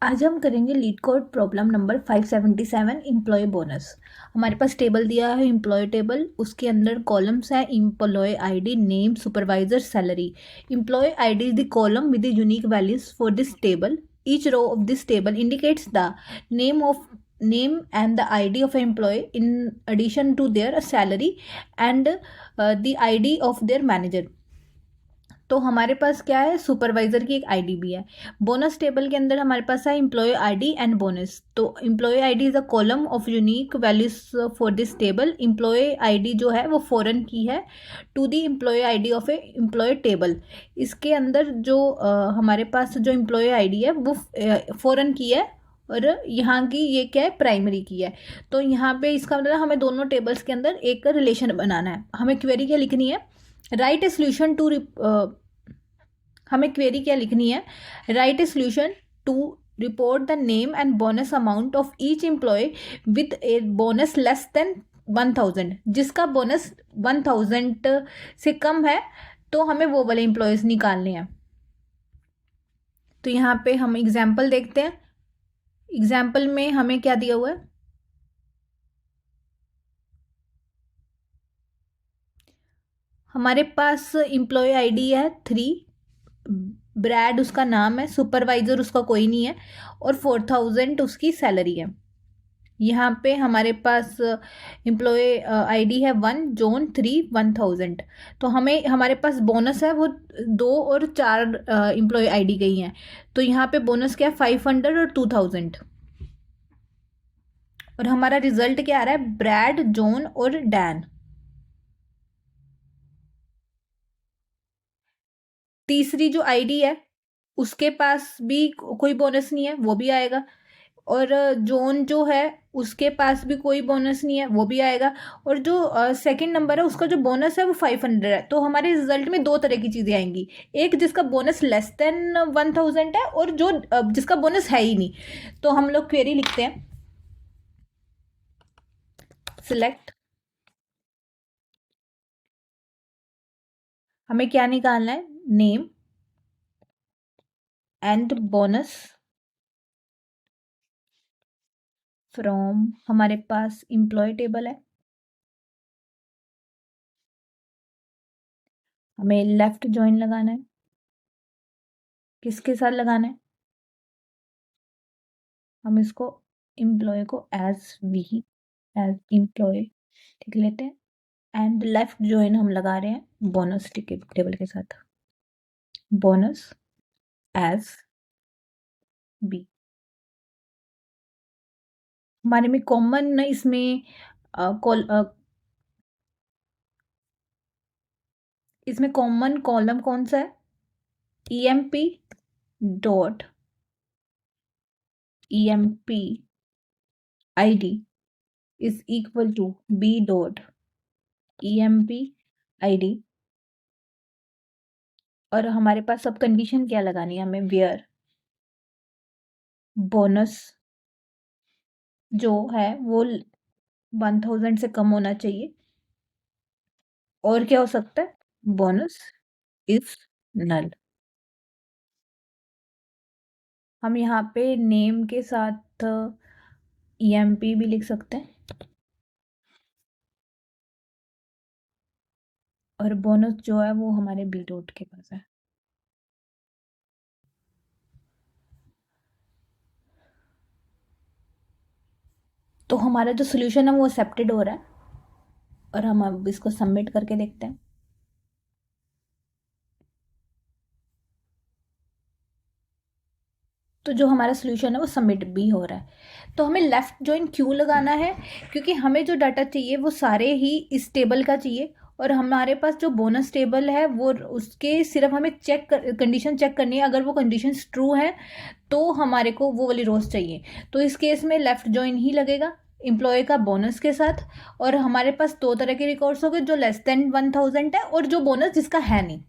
आज हम करेंगे LeetCode problem number 577 employee bonus. हमारे पास टेबल दिया है एम्प्लॉय टेबल, उसके अंदर कॉलम्स है employee ID, name, supervisor, salary. Employee ID is the column with the unique values for this table. Each row of this table indicates the name and the ID of an employee in addition to their salary and the ID of their manager. तो हमारे पास क्या है, supervisor की एक ID भी है। Bonus table के अंदर हमारे पास है एम्प्लॉय आईडी एंड बोनस। तो employee ID is a column of unique values for this table. Employee ID जो है वो फॉरेन की है to the employee ID of a employee table. इसके अंदर जो हमारे पास जो एम्प्लॉय आईडी है वो फॉरेन की है और यहाँ की ये क्या है, प्राइमरी की है। तो यहाँ पे इसका मतलब हमें दोनों टेबल्स के अंदर एक रिलेशन बनाना है। हमें क्वेरी क्या लिखनी है, राइट ए सोल्यूशन टू हमें क्वेरी क्या लिखनी है, write a solution to report the name and bonus amount of each employee with a bonus less than 1000। जिसका बोनस 1000 से कम है तो हमें वो वाले एम्प्लॉयज निकालने हैं। तो यहाँ पे हम एग्जाम्पल देखते हैं। एग्जाम्पल में हमें क्या दिया हुआ है, हमारे पास एम्प्लॉय आईडी है 3, ब्रैड उसका नाम है, सुपरवाइजर उसका कोई नहीं है और 4000 उसकी सैलरी है। यहाँ पे हमारे पास एम्प्लॉय आईडी है 1, जॉन 3, 1000। तो हमें हमारे पास बोनस है वो 2 और 4 एम्प्लॉय आईडी गई हैं। तो यहाँ पे बोनस क्या है, 500 और 2000। और हमारा रिजल्ट क्या आ रहा है, ब्रैड, जॉन और डैन। तीसरी जो आईडी है उसके पास भी कोई बोनस नहीं है, वो भी आएगा। और जॉन जो है उसके पास भी कोई बोनस नहीं है, वो भी आएगा। और जो सेकंड नंबर है उसका जो बोनस है वो 500 है। तो हमारे रिजल्ट में दो तरह की चीज़ें आएंगी, एक जिसका बोनस लेस देन 1000 है और जो जिसका बोनस है ही नहीं। तो हम लोग क्वेरी लिखते हैं, सिलेक्ट, हमें क्या निकालना है, नेम एंड बोनस फ्रॉम, हमारे पास एम्प्लॉय टेबल है। हमें लेफ्ट जॉइन लगाना है, किसके साथ लगाना है, हम इसको एम्प्लॉय को एज एम्प्लॉय लिख लेते हैं। एंड लेफ्ट जॉइन हम लगा रहे हैं बोनस टेबल के साथ, बोनस एज बी। हमारे में कॉमन इसमें इसमें कॉमन कॉलम कौन सा है, EMP dot EMP ID is equal to B dot EMP ID। और हमारे पास सब कंडीशन क्या लगानी है, हमें वेयर बोनस जो है वो 1000 से कम होना चाहिए। और क्या हो सकता है, बोनस इज नल। हम यहाँ पे नेम के साथ EMP भी लिख सकते हैं और बोनस जो है वो हमारे बी डॉट के पास है। तो हमारा जो सोल्यूशन है वो एक्सेप्टेड हो रहा है और हम अब इसको सबमिट करके देखते हैं। तो जो हमारा सोल्यूशन है वो सबमिट भी हो रहा है। तो हमें लेफ्ट जॉइन क्यों लगाना है, क्योंकि हमें जो डाटा चाहिए वो सारे ही इस टेबल का चाहिए और हमारे पास जो बोनस टेबल है वो उसके सिर्फ हमें कंडीशन चेक करनी है। अगर वो कंडीशन ट्रू है तो हमारे को वो वाली रोज चाहिए। तो इस केस में लेफ्ट जॉइन ही लगेगा एम्प्लॉय का बोनस के साथ। और हमारे पास दो तरह के रिकॉर्ड्स हो गए, जो लेस देन 1000 है और जो बोनस जिसका है नहीं।